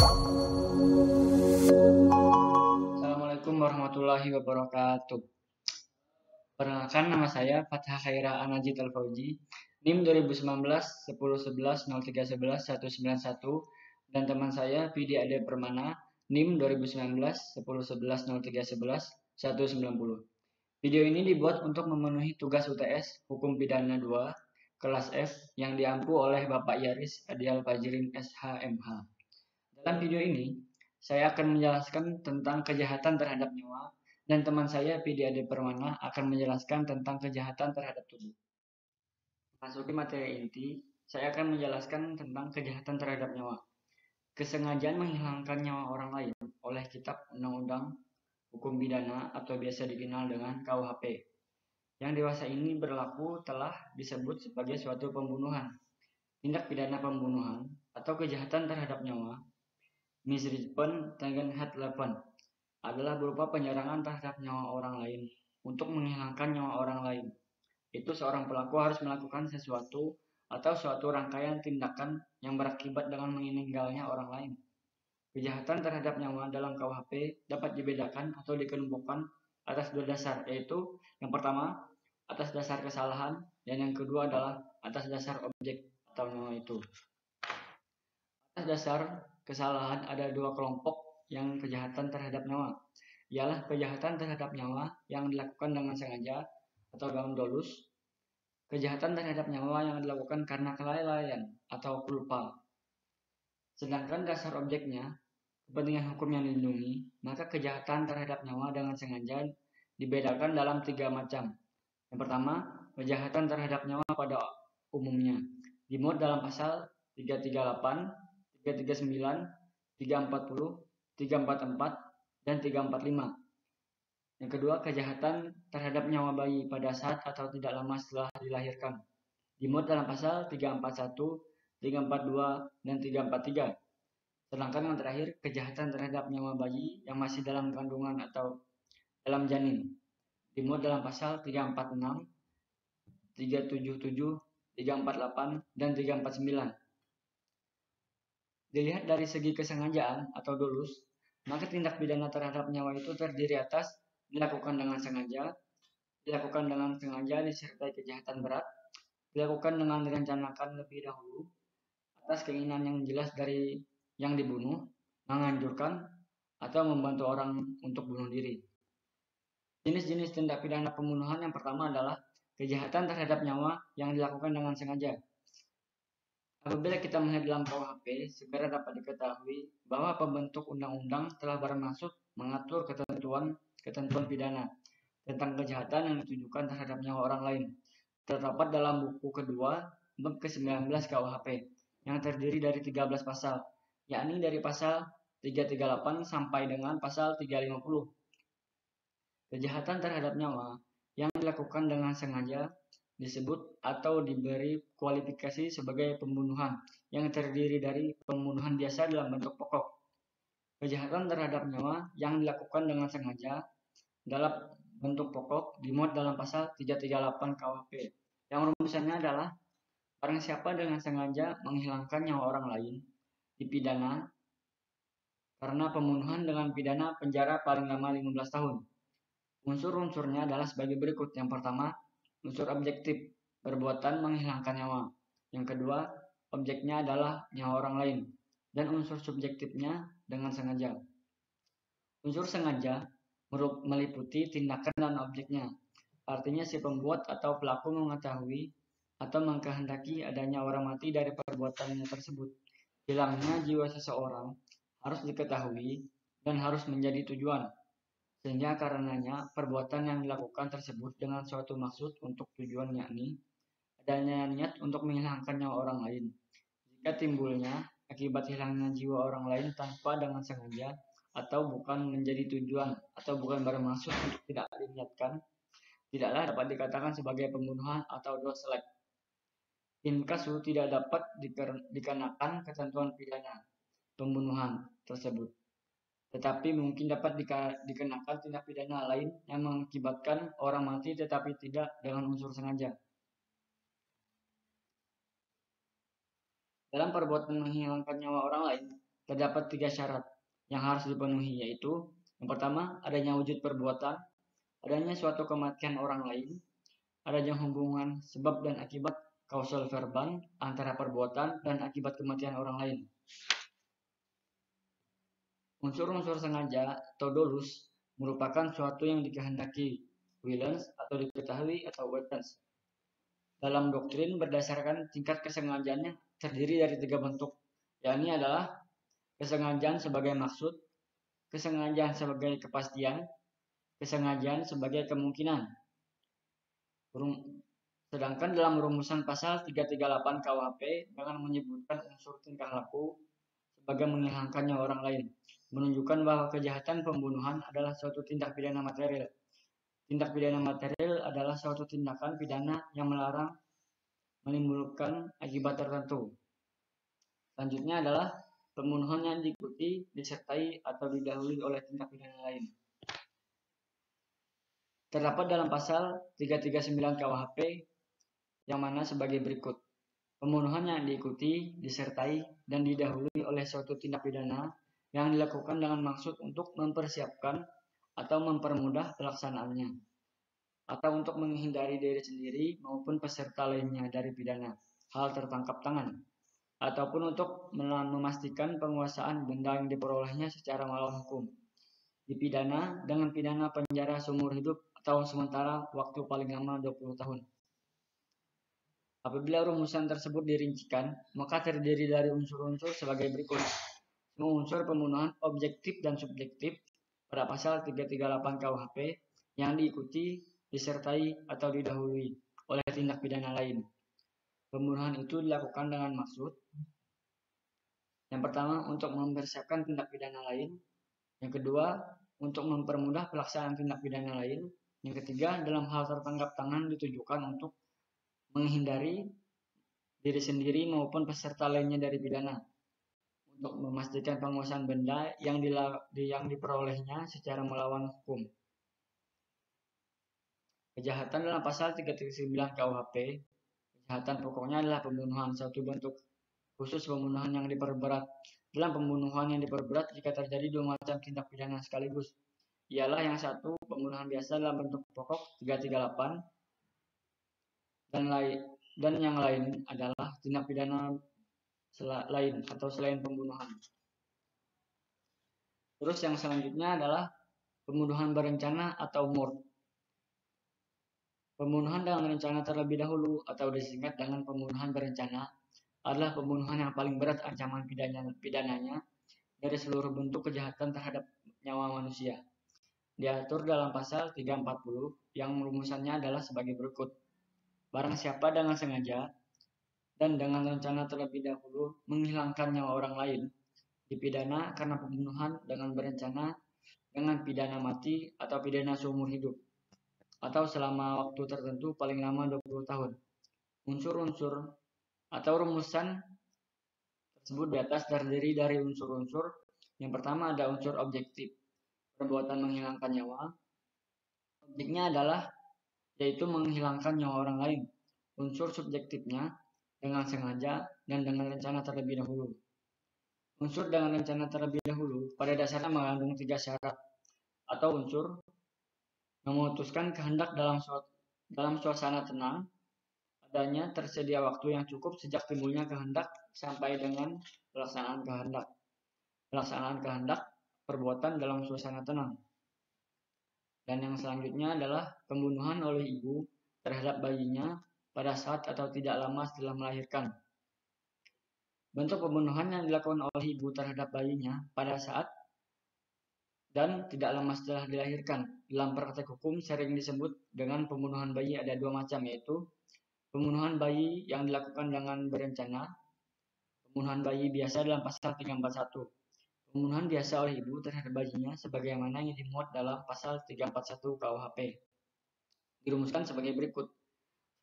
Assalamualaikum warahmatullahi wabarakatuh. Perkenalkan, nama saya Fathah Khaira Anajid Al-Fauzi, NIM 2019 1011 0311 191, dan teman saya Vidi Ade Permana, NIM 2019 1011 0311 190. Video ini dibuat untuk memenuhi tugas UTS Hukum Pidana 2 kelas F yang diampu oleh Bapak Yaris Adial Fajrin SHMH. Dalam video ini, saya akan menjelaskan tentang kejahatan terhadap nyawa, dan teman saya Vidi Ade Permana akan menjelaskan tentang kejahatan terhadap tubuh. Masuki materi inti, saya akan menjelaskan tentang kejahatan terhadap nyawa. Kesengajaan menghilangkan nyawa orang lain oleh Kitab Undang-Undang Hukum Pidana atau biasa dikenal dengan KUHP. Yang dewasa ini berlaku telah disebut sebagai suatu pembunuhan. Tindak pidana pembunuhan atau kejahatan terhadap nyawa Misrispen dengan Hatlepen adalah berupa penyerangan terhadap nyawa orang lain untuk menghilangkan nyawa orang lain. Itu seorang pelaku harus melakukan sesuatu atau suatu rangkaian tindakan yang berakibat dengan meninggalnya orang lain. Kejahatan terhadap nyawa dalam KUHP dapat dibedakan atau dikelompokkan atas dua dasar, yaitu yang pertama atas dasar kesalahan dan yang kedua adalah atas dasar objek atau nyawa itu. Atas dasar kesalahan ada dua kelompok yang kejahatan terhadap nyawa, ialah kejahatan terhadap nyawa yang dilakukan dengan sengaja atau dalam dolus, kejahatan terhadap nyawa yang dilakukan karena kelalaian atau lupa. Sedangkan dasar objeknya, kepentingan hukum yang dilindungi, maka kejahatan terhadap nyawa dengan sengaja dibedakan dalam tiga macam. Yang pertama, kejahatan terhadap nyawa pada umumnya, dimuat dalam pasal 338, 339, 340, 344, dan 345. Yang kedua, kejahatan terhadap nyawa bayi pada saat atau tidak lama setelah dilahirkan, dimuat dalam pasal 341, 342, dan 343. Sedangkan yang terakhir, kejahatan terhadap nyawa bayi yang masih dalam kandungan atau dalam janin, dimuat dalam pasal 346, 377, 348, dan 349. Dilihat dari segi kesengajaan atau dolus, maka tindak pidana terhadap nyawa itu terdiri atas dilakukan dengan sengaja disertai kejahatan berat, dilakukan dengan direncanakan lebih dahulu, atas keinginan yang jelas dari yang dibunuh, menganjurkan, atau membantu orang untuk bunuh diri. Jenis-jenis tindak pidana pembunuhan yang pertama adalah kejahatan terhadap nyawa yang dilakukan dengan sengaja. Apabila kita melihat dalam KUHP, segera dapat diketahui bahwa pembentuk undang-undang telah bermaksud mengatur ketentuan pidana tentang kejahatan yang ditujukan terhadap nyawa orang lain, terdapat dalam buku kedua bab ke-19 KUHP yang terdiri dari 13 pasal, yakni dari pasal 338 sampai dengan pasal 350. Kejahatan terhadap nyawa yang dilakukan dengan sengaja disebut atau diberi kualifikasi sebagai pembunuhan yang terdiri dari pembunuhan biasa dalam bentuk pokok. Kejahatan terhadap nyawa yang dilakukan dengan sengaja dalam bentuk pokok dimuat dalam pasal 338 KUHP. Yang rumusannya adalah barang siapa dengan sengaja menghilangkan nyawa orang lain dipidana karena pembunuhan dengan pidana penjara paling lama 15 tahun. Unsur-unsurnya adalah sebagai berikut. Yang pertama, unsur objektif, perbuatan menghilangkan nyawa. Yang kedua, objeknya adalah nyawa orang lain. Dan unsur subjektifnya dengan sengaja. Unsur sengaja meliputi tindakan dan objeknya. Artinya si pembuat atau pelaku mengetahui atau mengkehendaki adanya orang mati dari perbuatannya tersebut. Hilangnya jiwa seseorang harus diketahui dan harus menjadi tujuan. Sehingga karenanya perbuatan yang dilakukan tersebut dengan suatu maksud untuk tujuan, yakni adanya niat untuk menghilangkan nyawa orang lain. Jika timbulnya akibat hilangnya jiwa orang lain tanpa dengan sengaja atau bukan menjadi tujuan atau bukan bermaksud untuk tidak diniatkan, tidaklah dapat dikatakan sebagai pembunuhan atau doslek. In kasu tidak dapat dikenakan ketentuan pidana pembunuhan tersebut, tetapi mungkin dapat dikenakan tindak pidana lain yang mengakibatkan orang mati tetapi tidak dengan unsur sengaja. Dalam perbuatan menghilangkan nyawa orang lain, terdapat 3 syarat yang harus dipenuhi, yaitu yang pertama, adanya wujud perbuatan, adanya suatu kematian orang lain, adanya hubungan sebab dan akibat kausal verbal antara perbuatan dan akibat kematian orang lain. Unsur-unsur sengaja atau dolus merupakan suatu yang dikehendaki, willens atau diketahui atau weapons. Dalam doktrin berdasarkan tingkat kesengajaannya terdiri dari 3 bentuk, yakni adalah kesengajaan sebagai maksud, kesengajaan sebagai kepastian, kesengajaan sebagai kemungkinan. Sedangkan dalam rumusan pasal 338 KUHP dengan menyebutkan unsur tingkah laku sebagai menghilangkan nyawa orang lain, menunjukkan bahwa kejahatan pembunuhan adalah suatu tindak pidana material. Tindak pidana material adalah suatu tindakan pidana yang melarang menimbulkan akibat tertentu. Selanjutnya adalah pembunuhan yang diikuti, disertai, atau didahului oleh tindak pidana lain. Terdapat dalam pasal 339 KUHP yang mana sebagai berikut. Pembunuhan yang diikuti, disertai, dan didahului oleh suatu tindak pidana yang dilakukan dengan maksud untuk mempersiapkan atau mempermudah pelaksanaannya, atau untuk menghindari diri sendiri maupun peserta lainnya dari pidana, hal tertangkap tangan, ataupun untuk memastikan penguasaan benda yang diperolehnya secara melawan hukum. Dipidana dengan pidana penjara seumur hidup atau sementara waktu paling lama 20 tahun. Apabila rumusan tersebut dirincikan, maka terdiri dari unsur-unsur sebagai berikut. Semua unsur pembunuhan objektif dan subjektif pada pasal 338 KUHP yang diikuti, disertai, atau didahului oleh tindak pidana lain. Pembunuhan itu dilakukan dengan maksud. Yang pertama, untuk mempersiapkan tindak pidana lain. Yang kedua, untuk mempermudah pelaksanaan tindak pidana lain. Yang ketiga, dalam hal tertangkap tangan ditujukan untuk menghindari diri sendiri maupun peserta lainnya dari pidana, untuk memastikan penguasaan benda yang diperolehnya secara melawan hukum. Kejahatan dalam pasal 339 KUHP, kejahatan pokoknya adalah pembunuhan, satu bentuk khusus pembunuhan yang diperberat. Dalam pembunuhan yang diperberat jika terjadi 2 macam tindak pidana sekaligus, ialah yang satu pembunuhan biasa dalam bentuk pokok 338 dan yang lain adalah tindak pidana lain atau selain pembunuhan. Terus yang selanjutnya adalah pembunuhan berencana atau murder. Pembunuhan dengan rencana terlebih dahulu atau disingkat dengan pembunuhan berencana adalah pembunuhan yang paling berat ancaman pidananya dari seluruh bentuk kejahatan terhadap nyawa manusia. Diatur dalam pasal 340 yang rumusannya adalah sebagai berikut. Barang siapa dengan sengaja dan dengan rencana terlebih dahulu menghilangkan nyawa orang lain, dipidana karena pembunuhan dengan berencana dengan pidana mati atau pidana seumur hidup, atau selama waktu tertentu paling lama 20 tahun. Unsur-unsur atau rumusan tersebut di atas terdiri dari unsur-unsur. Yang pertama ada unsur objektif, perbuatan menghilangkan nyawa. Objeknya adalah yaitu menghilangkan nyawa orang lain. Unsur subjektifnya dengan sengaja dan dengan rencana terlebih dahulu. Unsur dengan rencana terlebih dahulu pada dasarnya mengandung 3 syarat atau unsur: memutuskan kehendak dalam suasana tenang, adanya tersedia waktu yang cukup sejak timbulnya kehendak sampai dengan pelaksanaan kehendak perbuatan dalam suasana tenang. Dan yang selanjutnya adalah pembunuhan oleh ibu terhadap bayinya pada saat atau tidak lama setelah melahirkan. Bentuk pembunuhan yang dilakukan oleh ibu terhadap bayinya pada saat dan tidak lama setelah dilahirkan dalam praktek hukum sering disebut dengan pembunuhan bayi. Ada 2 macam, yaitu pembunuhan bayi yang dilakukan dengan berencana, pembunuhan bayi biasa dalam pasal 341. Pembunuhan biasa oleh ibu terhadap bayinya sebagaimana yang dimuat dalam pasal 341 KUHP dirumuskan sebagai berikut.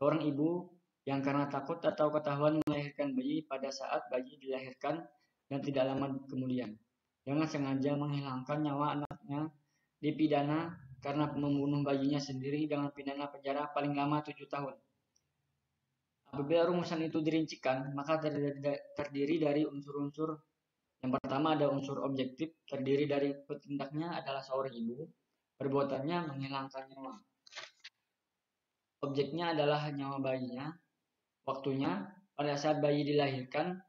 Seorang ibu yang karena takut atau ketahuan melahirkan bayi pada saat bayi dilahirkan dan tidak lama kemudian dengan sengaja menghilangkan nyawa anaknya dipidana karena membunuh bayinya sendiri dengan pidana penjara paling lama 7 tahun. Apabila rumusan itu dirincikan, maka terdiri dari unsur-unsur Yang pertama ada unsur objektif, terdiri dari petindaknya adalah seorang ibu, perbuatannya menghilangkan nyawa. Objeknya adalah nyawa bayinya, waktunya pada saat bayi dilahirkan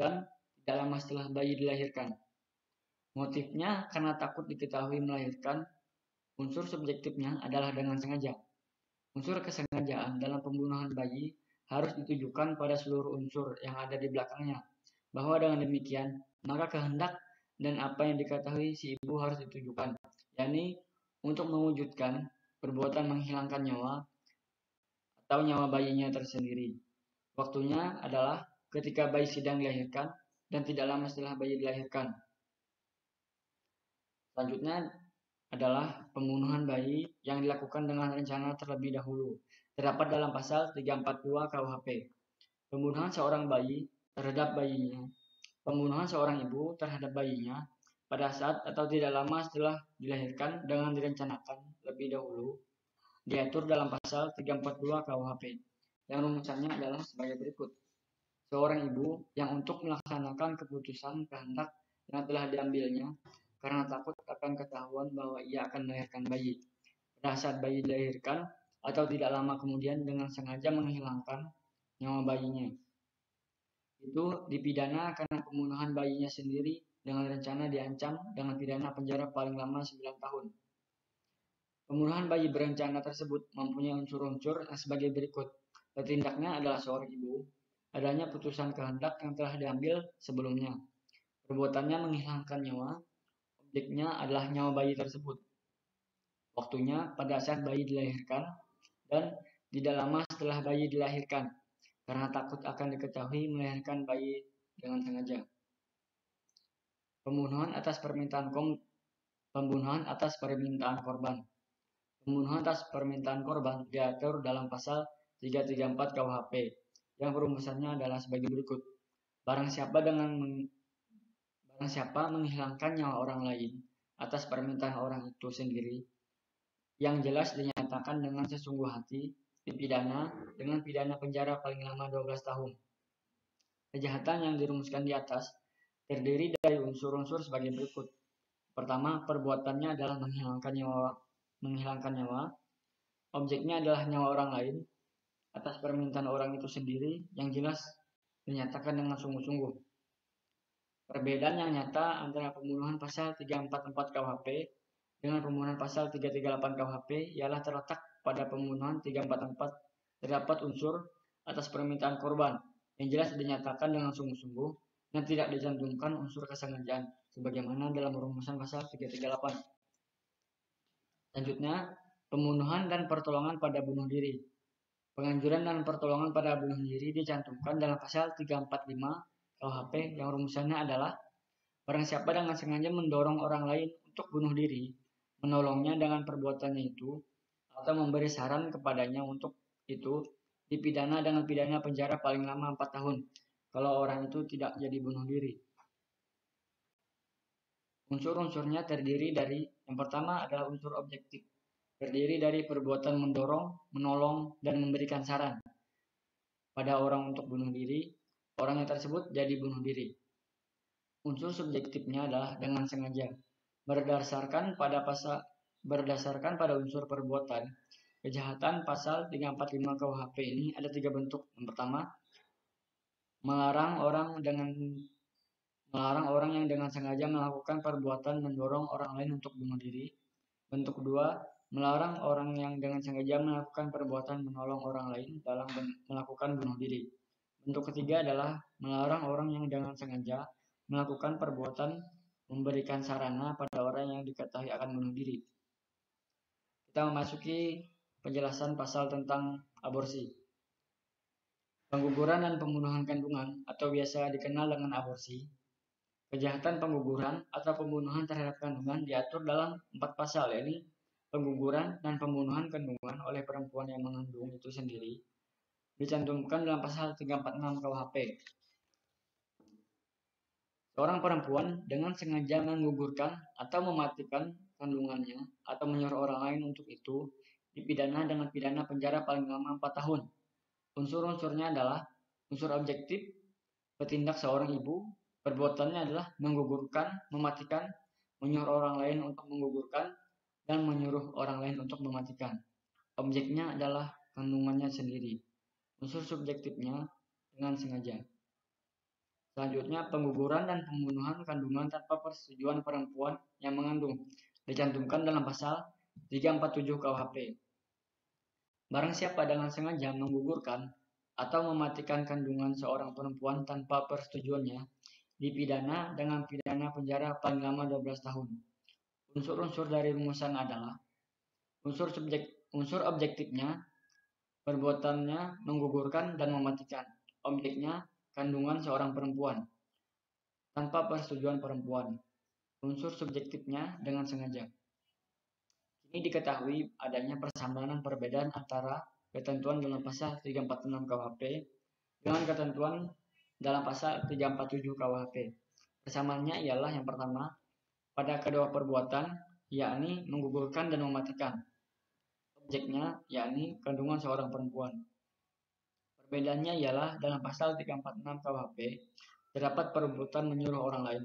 dan tidak lama setelah bayi dilahirkan. Motifnya karena takut diketahui melahirkan. Unsur subjektifnya adalah dengan sengaja. Unsur kesengajaan dalam pembunuhan bayi harus ditujukan pada seluruh unsur yang ada di belakangnya, bahwa dengan demikian maka kehendak dan apa yang diketahui si ibu harus ditujukan, yakni untuk mewujudkan perbuatan menghilangkan nyawa atau nyawa bayinya tersendiri. Waktunya adalah ketika bayi sedang dilahirkan dan tidak lama setelah bayi dilahirkan. Selanjutnya adalah pembunuhan bayi yang dilakukan dengan rencana terlebih dahulu. Terdapat dalam pasal 342 KUHP. Pembunuhan seorang bayi terhadap bayinya. Pembunuhan seorang ibu terhadap bayinya pada saat atau tidak lama setelah dilahirkan dengan direncanakan lebih dahulu diatur dalam pasal 342 KUHP. Yang rumusannya adalah sebagai berikut. Seorang ibu yang untuk melaksanakan keputusan kehendak yang telah diambilnya karena takut akan ketahuan bahwa ia akan melahirkan bayi. Pada saat bayi dilahirkan atau tidak lama kemudian dengan sengaja menghilangkan nyawa bayinya. Itu dipidana karena pembunuhan bayinya sendiri dengan rencana diancam dengan pidana penjara paling lama 9 tahun. Pembunuhan bayi berencana tersebut mempunyai unsur-unsur yang sebagai berikut. Petindaknya adalah seorang ibu, adanya putusan kehendak yang telah diambil sebelumnya. Perbuatannya menghilangkan nyawa, objeknya adalah nyawa bayi tersebut. Waktunya pada saat bayi dilahirkan dan tidak lama setelah bayi dilahirkan karena takut akan diketahui melahirkan bayi dengan sengaja. Pembunuhan atas permintaan korban. Pembunuhan atas permintaan korban diatur dalam pasal 334 KUHP yang perumusannya adalah sebagai berikut. Barang siapa menghilangkan nyawa orang lain atas permintaan orang itu sendiri yang jelas dinyatakan dengan sesungguh hati dipidana dengan pidana penjara paling lama 12 tahun. Kejahatan yang dirumuskan di atas terdiri dari unsur-unsur sebagai berikut. Pertama, perbuatannya adalah menghilangkan nyawa. Objeknya adalah nyawa orang lain atas permintaan orang itu sendiri yang jelas dinyatakan dengan sungguh-sungguh. Perbedaan yang nyata antara pembunuhan pasal 344 KUHP dengan pembunuhan pasal 338 KUHP ialah terletak pada pembunuhan 344 terdapat unsur atas permintaan korban yang jelas dinyatakan dengan sungguh-sungguh dan tidak dicantumkan unsur kesengajaan sebagaimana dalam rumusan pasal 338. Selanjutnya, pembunuhan dan pertolongan pada bunuh diri. Penganjuran dan pertolongan pada bunuh diri dicantumkan dalam pasal 345 KUHP yang rumusannya adalah barang siapa dengan sengaja mendorong orang lain untuk bunuh diri, menolongnya dengan perbuatannya itu, atau memberi saran kepadanya untuk itu, dipidana dengan pidana penjara paling lama 4 tahun, kalau orang itu tidak jadi bunuh diri. Unsur-unsurnya terdiri dari, yang pertama adalah unsur objektif, terdiri dari perbuatan mendorong, menolong, dan memberikan saran pada orang untuk bunuh diri, orang yang tersebut jadi bunuh diri. Unsur subjektifnya adalah dengan sengaja, berdasarkan pada unsur perbuatan. Kejahatan pasal 345 KUHP ini ada 3 bentuk. Yang pertama, melarang orang yang dengan sengaja melakukan perbuatan mendorong orang lain untuk bunuh diri. Bentuk kedua, melarang orang yang dengan sengaja melakukan perbuatan menolong orang lain dalam melakukan bunuh diri. Bentuk ketiga adalah melarang orang yang dengan sengaja melakukan perbuatan memberikan sarana pada orang yang diketahui akan bunuh diri. Kita memasuki penjelasan pasal tentang aborsi. Pengguguran dan pembunuhan kandungan atau biasa dikenal dengan aborsi. Kejahatan pengguguran atau pembunuhan terhadap kandungan diatur dalam 4 pasal, yakni pengguguran dan pembunuhan kandungan oleh perempuan yang mengandung itu sendiri dicantumkan dalam pasal 346 KUHP. Seorang perempuan dengan sengaja menggugurkan atau mematikan kandungannya atau menyuruh orang lain untuk itu dipidana dengan pidana penjara paling lama 4 tahun. Unsur-unsurnya adalah unsur objektif, petindak seorang ibu, Perbuatannya adalah menggugurkan, mematikan, menyuruh orang lain untuk menggugurkan, dan menyuruh orang lain untuk mematikan. Objeknya adalah kandungannya sendiri. Unsur subjektifnya dengan sengaja. Selanjutnya, pengguguran dan pembunuhan kandungan tanpa persetujuan perempuan yang mengandung dicantumkan dalam pasal 347 KUHP. Barang siapa dengan sengaja menggugurkan atau mematikan kandungan seorang perempuan tanpa persetujuannya, dipidana dengan pidana penjara paling lama 12 tahun. Unsur-unsur dari rumusan adalah unsur objektifnya, perbuatannya menggugurkan dan mematikan. Objeknya, kandungan seorang perempuan tanpa persetujuan perempuan. Unsur subjektifnya dengan sengaja. Ini diketahui adanya persamaan perbedaan antara ketentuan dalam pasal 346 KUHP dengan ketentuan dalam pasal 347 KUHP. Persamaannya ialah yang pertama, pada kedua perbuatan, yakni menggugurkan dan mematikan. Objeknya, yakni kandungan seorang perempuan. Perbedaannya ialah dalam pasal 346 KUHP terdapat perbuatan menyuruh orang lain,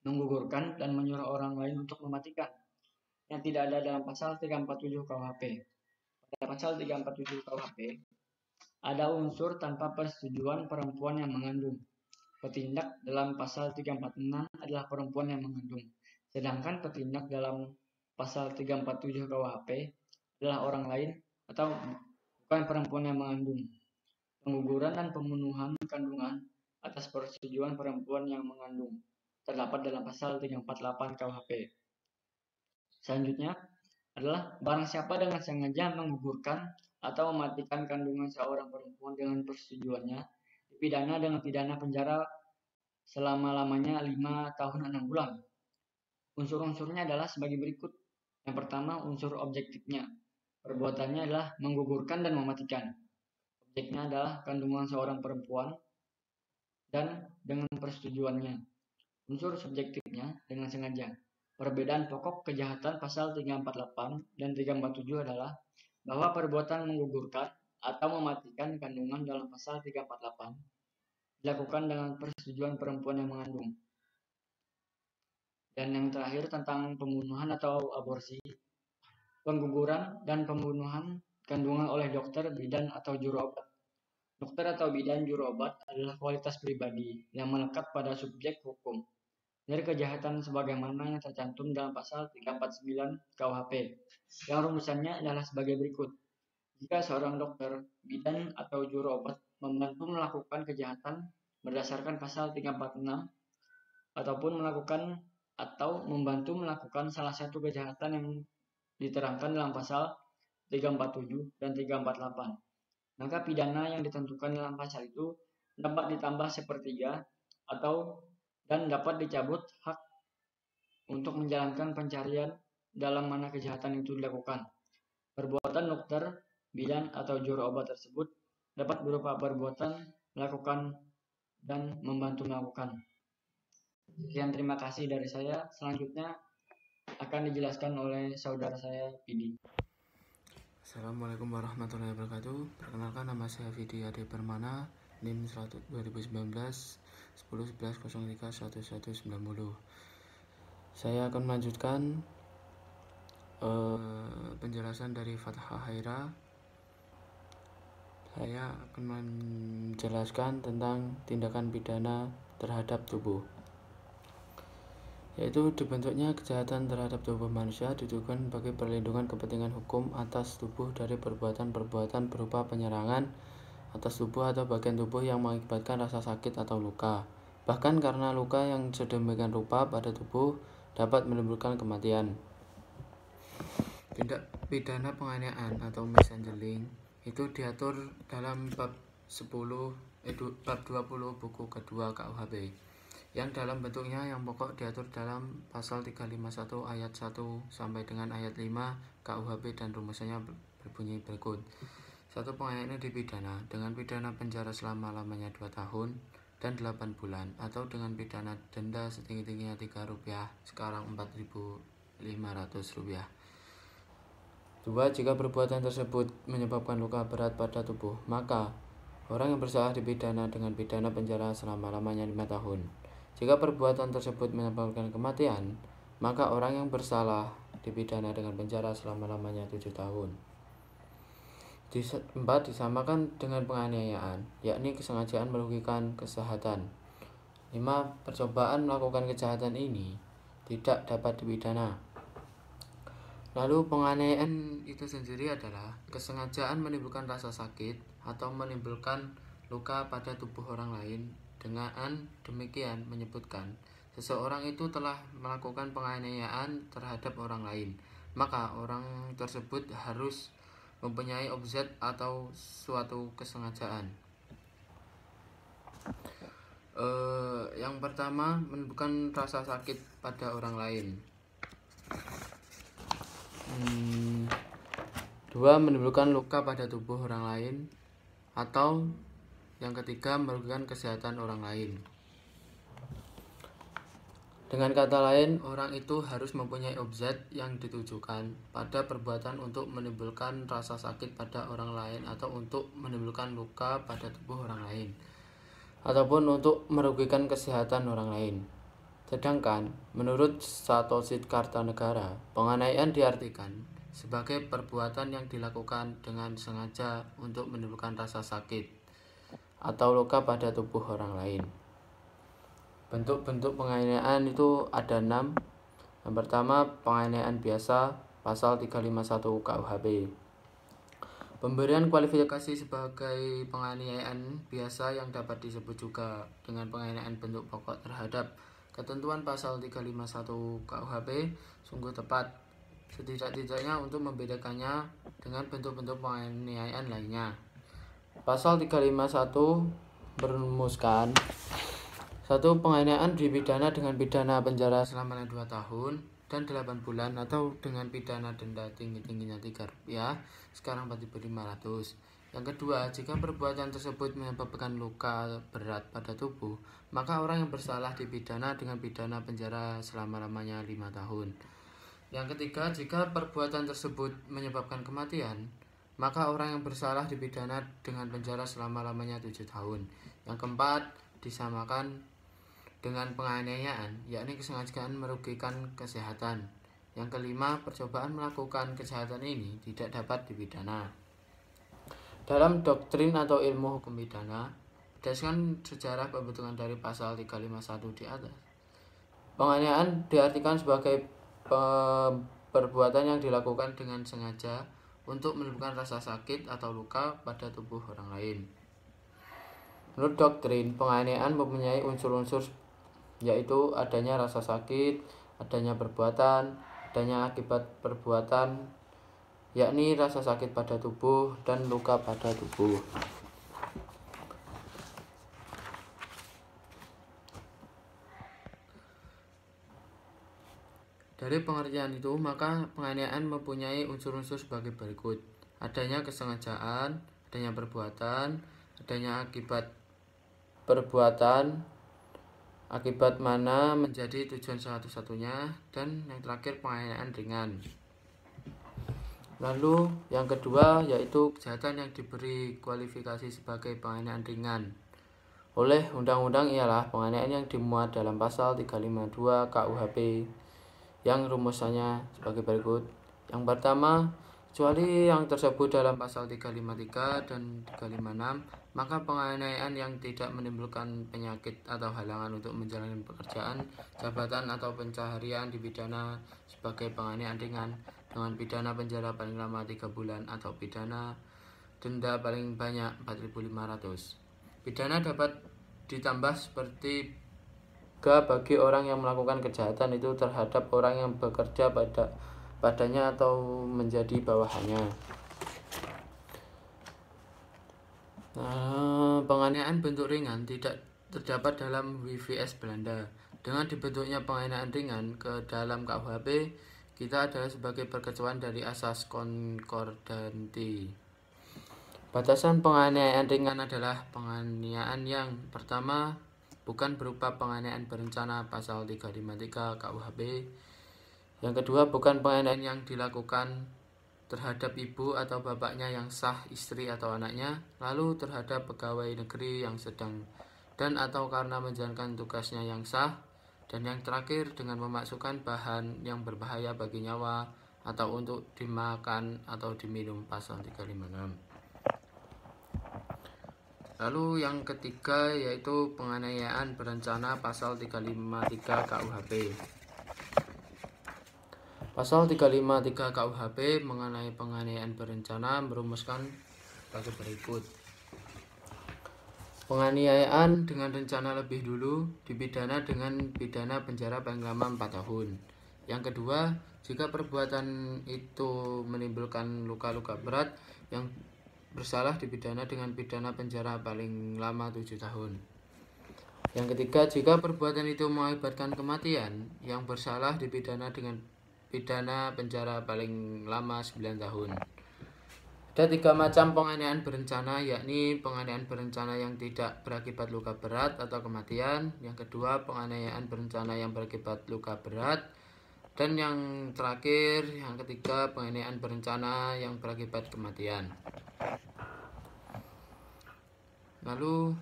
menggugurkan dan menyuruh orang lain untuk mematikan, yang tidak ada dalam pasal 347 KUHP. Pada pasal 347 KUHP ada unsur tanpa persetujuan perempuan yang mengandung. Petindak dalam pasal 346 adalah perempuan yang mengandung. Sedangkan petindak dalam pasal 347 KUHP adalah orang lain atau bukan perempuan yang mengandung. Pengguguran dan pembunuhan kandungan atas persetujuan perempuan yang mengandung terdapat dalam pasal 348 KUHP. Selanjutnya adalah barang siapa dengan sengaja menggugurkan atau mematikan kandungan seorang perempuan dengan persetujuannya dipidana dengan pidana penjara selama-lamanya 5 tahun 6 bulan. Unsur-unsurnya adalah sebagai berikut. Yang pertama, unsur objektifnya. Perbuatannya adalah menggugurkan dan mematikan. Objeknya adalah kandungan seorang perempuan dan dengan persetujuannya. Unsur subjektifnya dengan sengaja. Perbedaan pokok kejahatan pasal 348 dan 347 adalah bahwa perbuatan menggugurkan atau mematikan kandungan dalam pasal 348 dilakukan dengan persetujuan perempuan yang mengandung. Dan yang terakhir tentang pembunuhan atau aborsi. Pengguguran dan pembunuhan kandungan oleh dokter, bidan, atau juru obat. Dokter atau bidan juru obat adalah kualitas pribadi yang melekat pada subjek hukum dari kejahatan sebagaimana yang tercantum dalam pasal 349 KUHP. Yang rumusannya adalah sebagai berikut. Jika seorang dokter, bidan, atau juru obat membantu melakukan kejahatan berdasarkan pasal 346 ataupun melakukan atau membantu melakukan salah satu kejahatan yang diterangkan dalam pasal 347 dan 348, maka pidana yang ditentukan dalam pasal itu dapat ditambah sepertiga atau dan dapat dicabut hak untuk menjalankan pencarian dalam mana kejahatan itu dilakukan. Perbuatan dokter, bidan, atau juru obat tersebut dapat berupa perbuatan melakukan dan membantu melakukan. Sekian, terima kasih dari saya. Selanjutnya akan dijelaskan oleh saudara saya, Pidi. Assalamualaikum warahmatullahi wabarakatuh. Perkenalkan, nama saya Vidi Ade Permana, NIM 2019 10 11 03 1190. Saya akan melanjutkan penjelasan dari Fathah Khaira. Saya akan menjelaskan tentang tindakan pidana terhadap tubuh, yaitu dibentuknya kejahatan terhadap tubuh manusia ditujukan bagi perlindungan kepentingan hukum atas tubuh dari perbuatan-perbuatan berupa penyerangan atas tubuh atau bagian tubuh yang mengakibatkan rasa sakit atau luka. Bahkan karena luka yang sedemikian rupa pada tubuh dapat menimbulkan kematian. Tindak pidana penganiayaan atau mishandling itu diatur dalam bab 20 buku kedua KUHP, yang dalam bentuknya yang pokok diatur dalam pasal 351 ayat 1 sampai dengan ayat 5 KUHP, dan rumusannya berbunyi berikut. 1. Penganiayaan dipidana dengan pidana penjara selama-lamanya 2 tahun dan 8 bulan atau dengan pidana denda setinggi-tingginya Rp3, sekarang Rp4.500. 2. Jika perbuatan tersebut menyebabkan luka berat pada tubuh, maka Orang yang bersalah dipidana dengan pidana penjara selama-lamanya 5 tahun. Jika perbuatan tersebut menyebabkan kematian, maka orang yang bersalah dipidana dengan penjara selama-lamanya 7 tahun. 4. Disamakan dengan penganiayaan, yakni kesengajaan merugikan kesehatan. 5. Percobaan melakukan kejahatan ini tidak dapat dipidana. Lalu penganiayaan itu sendiri adalah kesengajaan menimbulkan rasa sakit atau menimbulkan luka pada tubuh orang lain. Dengan demikian menyebutkan seseorang itu telah melakukan penganiayaan terhadap orang lain, maka orang tersebut harus mempunyai objek atau suatu kesengajaan. Yang pertama, menimbulkan rasa sakit pada orang lain. 2. Menimbulkan luka pada tubuh orang lain. Atau yang ketiga, merugikan kesehatan orang lain. Dengan kata lain, orang itu harus mempunyai objek yang ditujukan pada perbuatan untuk menimbulkan rasa sakit pada orang lain, atau untuk menimbulkan luka pada tubuh orang lain, ataupun untuk merugikan kesehatan orang lain. Sedangkan menurut Satoshit Kartanegara, penganiayaan diartikan sebagai perbuatan yang dilakukan dengan sengaja untuk menimbulkan rasa sakit atau luka pada tubuh orang lain. Bentuk-bentuk penganiayaan itu ada 6. Yang pertama, penganiayaan biasa, pasal 351 KUHP. Pemberian kualifikasi sebagai penganiayaan biasa yang dapat disebut juga dengan penganiayaan bentuk pokok terhadap ketentuan pasal 351 KUHP sungguh tepat, setidak-tidaknya untuk membedakannya dengan bentuk-bentuk penganiayaan lainnya. Pasal 351 merumuskan 1. Penganiayaan dipidana dengan pidana penjara selama 2 tahun dan 8 bulan atau dengan pidana denda tinggi-tingginya Rp3, sekarang 4.500. Yang kedua, jika perbuatan tersebut menyebabkan luka berat pada tubuh, maka orang yang bersalah dipidana dengan pidana penjara selama-lamanya 5 tahun. Yang ketiga, jika perbuatan tersebut menyebabkan kematian, maka orang yang bersalah dipidana dengan penjara selama-lamanya 7 tahun. Yang keempat, disamakan dengan penganiayaan, yakni kesengajaan merugikan kesehatan. Yang kelima, percobaan melakukan kejahatan ini tidak dapat dipidana. Dalam doktrin atau ilmu hukum pidana, berdasarkan sejarah pembentukan dari pasal 351 di atas, penganiayaan diartikan sebagai perbuatan yang dilakukan dengan sengaja untuk menimbulkan rasa sakit atau luka pada tubuh orang lain. Menurut doktrin, penganiayaan mempunyai unsur-unsur, yaitu adanya rasa sakit, adanya perbuatan, adanya akibat perbuatan, yakni rasa sakit pada tubuh dan luka pada tubuh. Dari pengertian itu, maka penganiayaan mempunyai unsur-unsur sebagai berikut: adanya kesengajaan, adanya perbuatan, adanya akibat perbuatan, akibat mana menjadi tujuan satu-satunya, dan yang terakhir penganiayaan ringan. Lalu yang kedua yaitu kejahatan yang diberi kualifikasi sebagai penganiayaan ringan oleh undang-undang ialah penganiayaan yang dimuat dalam pasal 352 KUHP yang rumusannya sebagai berikut. Yang pertama, kecuali yang tersebut dalam pasal 353 dan 356, maka penganiayaan yang tidak menimbulkan penyakit atau halangan untuk menjalankan pekerjaan, jabatan atau pencaharian dipidana sebagai penganiayaan ringan dengan pidana penjara paling lama 3 bulan atau pidana denda paling banyak 4.500. Pidana dapat ditambah seperti bagi orang yang melakukan kejahatan itu terhadap orang yang bekerja padanya atau menjadi bawahannya. Penganiayaan bentuk ringan tidak terdapat dalam WVS Belanda. Dengan dibentuknya penganiayaan ringan ke dalam KUHP, kita adalah sebagai perkecuan dari asas konkordanti. Batasan penganiayaan ringan adalah penganiayaan yang pertama bukan berupa penganiayaan berencana pasal 353 KUHP. Yang kedua, bukan penganiayaan yang dilakukan terhadap ibu atau bapaknya yang sah, istri atau anaknya, lalu terhadap pegawai negeri yang sedang dan atau karena menjalankan tugasnya yang sah, dan yang terakhir dengan memasukkan bahan yang berbahaya bagi nyawa atau untuk dimakan atau diminum, pasal 356. Lalu yang ketiga yaitu penganiayaan berencana, pasal 353 KUHP. Pasal 353 KUHP mengenai penganiayaan berencana merumuskan sebagai berikut. Penganiayaan dengan rencana lebih dulu dipidana dengan pidana penjara paling lama 4 tahun. Yang kedua, jika perbuatan itu menimbulkan luka-luka berat, yang bersalah dipidana dengan pidana penjara paling lama 7 tahun. Yang ketiga, jika perbuatan itu mengakibatkan kematian, yang bersalah dipidana dengan pidana penjara paling lama 9 tahun. Ada 3 macam penganiayaan berencana, yakni penganiayaan berencana yang tidak berakibat luka berat atau kematian, yang kedua penganiayaan berencana yang berakibat luka berat, dan yang terakhir, yang ketiga, penganiayaan berencana yang berakibat kematian. Lalu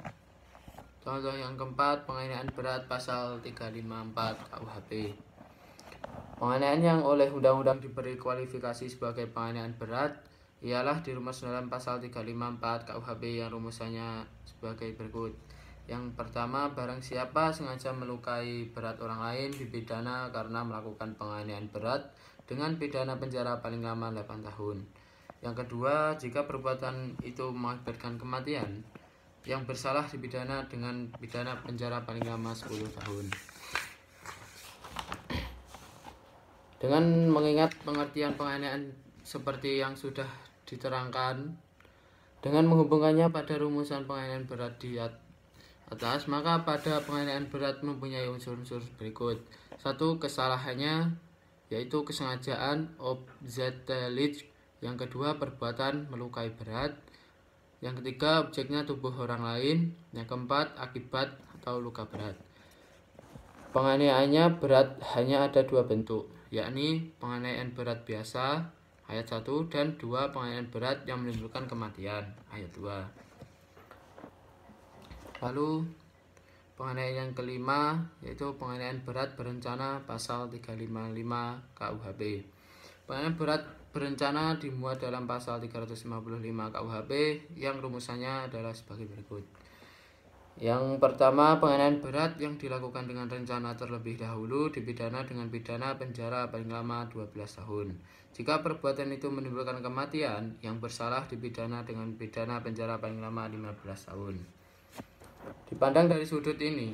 contoh yang keempat, penganiayaan berat, pasal 354 KUHP. Penganiayaan yang oleh undang-undang diberi kualifikasi sebagai penganiayaan berat ialah dirumus dalam pasal 354 KUHP yang rumusannya sebagai berikut. Yang pertama, barang siapa sengaja melukai berat orang lain dipidana karena melakukan penganiayaan berat dengan pidana penjara paling lama 8 tahun. Yang kedua, jika perbuatan itu mengakibatkan kematian, yang bersalah dipidana dengan pidana penjara paling lama 10 tahun. Dengan mengingat pengertian penganiayaan seperti yang sudah diterangkan, dengan menghubungkannya pada rumusan penganiayaan berat di atas, maka pada penganiayaan berat mempunyai unsur-unsur berikut. 1. Kesalahannya, yaitu kesengajaan objektilis. Yang kedua, perbuatan melukai berat. Yang ketiga, objeknya tubuh orang lain. Yang keempat, akibat atau luka berat. Penganiayaannya berat hanya ada 2 bentuk, yakni penganiayaan berat biasa ayat 1 dan 2 penganiayaan berat yang menimbulkan kematian ayat 2. Lalu penganiayaan yang kelima yaitu penganiayaan berat berencana, pasal 355 KUHP. Penganiayaan berat berencana dimuat dalam pasal 355 KUHP yang rumusannya adalah sebagai berikut. Yang pertama, penganiayaan berat yang dilakukan dengan rencana terlebih dahulu dipidana dengan pidana penjara paling lama 12 tahun. Jika perbuatan itu menimbulkan kematian, yang bersalah dipidana dengan pidana penjara paling lama 15 tahun. Dipandang dari sudut ini,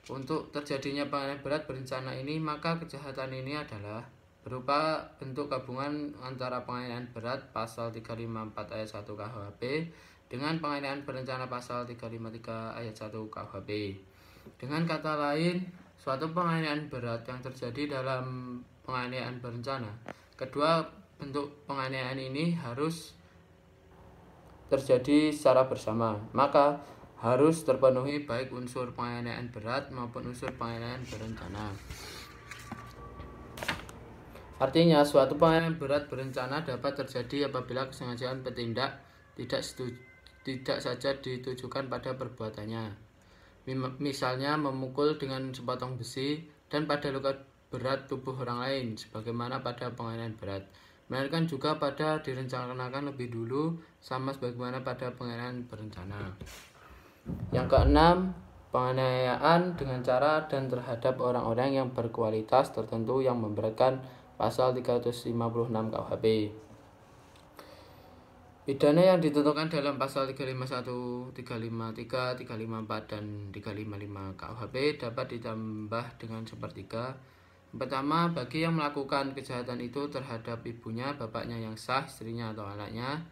untuk terjadinya penganiayaan berat berencana ini, maka kejahatan ini adalah berupa bentuk gabungan antara penganiayaan berat pasal 354 ayat 1 KUHP dengan penganiayaan berencana pasal 353 ayat 1 KUHP. Dengan kata lain, suatu penganiayaan berat yang terjadi dalam penganiayaan berencana, kedua bentuk penganiayaan ini harus terjadi secara bersama, maka harus terpenuhi baik unsur penganiayaan berat maupun unsur penganiayaan berencana. Artinya, suatu penganiayaan berat berencana dapat terjadi apabila kesengajaan petindak tidak saja ditujukan pada perbuatannya, misalnya memukul dengan sepotong besi, dan pada luka berat tubuh orang lain sebagaimana pada penganiayaan berat, melainkan juga pada direncanakan lebih dulu sama sebagaimana pada penganiayaan berencana. Yang keenam, penganiayaan dengan cara dan terhadap orang-orang yang berkualitas tertentu yang memberatkan, pasal 356 KUHP. Pidana yang ditentukan dalam pasal 351, 353, 354, dan 355 KUHP dapat ditambah dengan sepertiga. Yang pertama, bagi yang melakukan kejahatan itu terhadap ibunya, bapaknya yang sah, istrinya atau anaknya.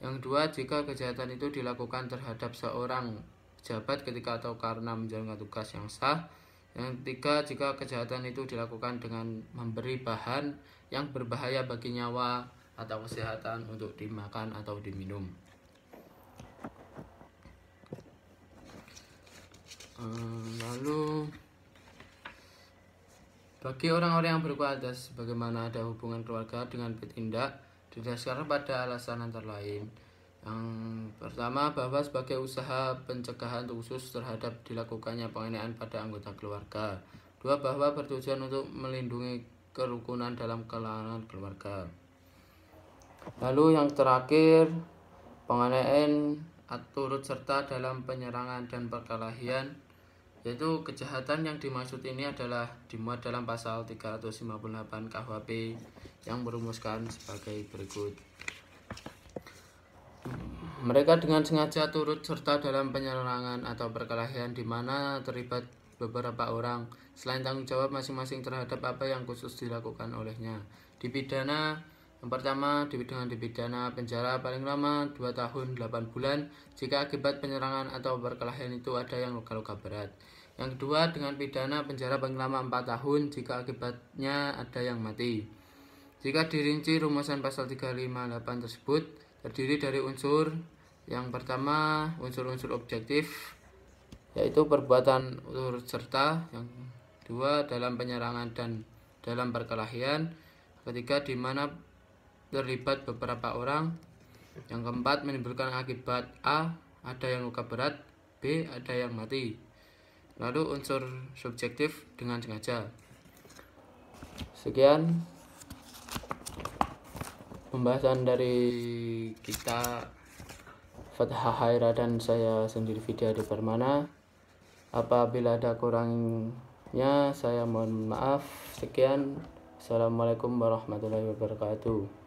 Yang kedua, jika kejahatan itu dilakukan terhadap seorang pejabat ketika atau karena menjalankan tugas yang sah. Yang ketiga, jika kejahatan itu dilakukan dengan memberi bahan yang berbahaya bagi nyawa atau kesehatan untuk dimakan atau diminum. Lalu bagi orang-orang yang berkualitas, bagaimana ada hubungan keluarga dengan petindak, didasarkan pada alasan antara lain. Yang pertama, bahwa sebagai usaha pencegahan khusus terhadap dilakukannya penganiayaan pada anggota keluarga. Dua, bahwa bertujuan untuk melindungi kerukunan dalam kalangan keluarga. Lalu yang terakhir, penganiayaan turut serta dalam penyerangan dan perkelahian, yaitu kejahatan yang dimaksud ini adalah dimuat dalam pasal 358 KUHP yang merumuskan sebagai berikut. Mereka dengan sengaja turut serta dalam penyerangan atau perkelahian di mana terlibat beberapa orang selain tanggung jawab masing-masing terhadap apa yang khusus dilakukan olehnya. Dipidana yang pertama dengan dipidana penjara paling lama 2 tahun 8 bulan jika akibat penyerangan atau perkelahian itu ada yang luka-luka berat. Yang kedua dengan pidana penjara paling lama 4 tahun jika akibatnya ada yang mati. Jika dirinci rumusan pasal 358 tersebut terdiri dari unsur yang pertama unsur-unsur objektif, yaitu perbuatan turut serta, yang kedua dalam penyerangan dan dalam perkelahian, ketiga di mana terlibat beberapa orang, yang keempat menimbulkan akibat A ada yang luka berat, B ada yang mati. Lalu unsur subjektif dengan sengaja. Sekian pembahasan dari kita Fathah Khaira dan saya sendiri Fidyadi Permana. Apabila ada kurangnya saya mohon maaf. Sekian. Assalamualaikum warahmatullahi wabarakatuh.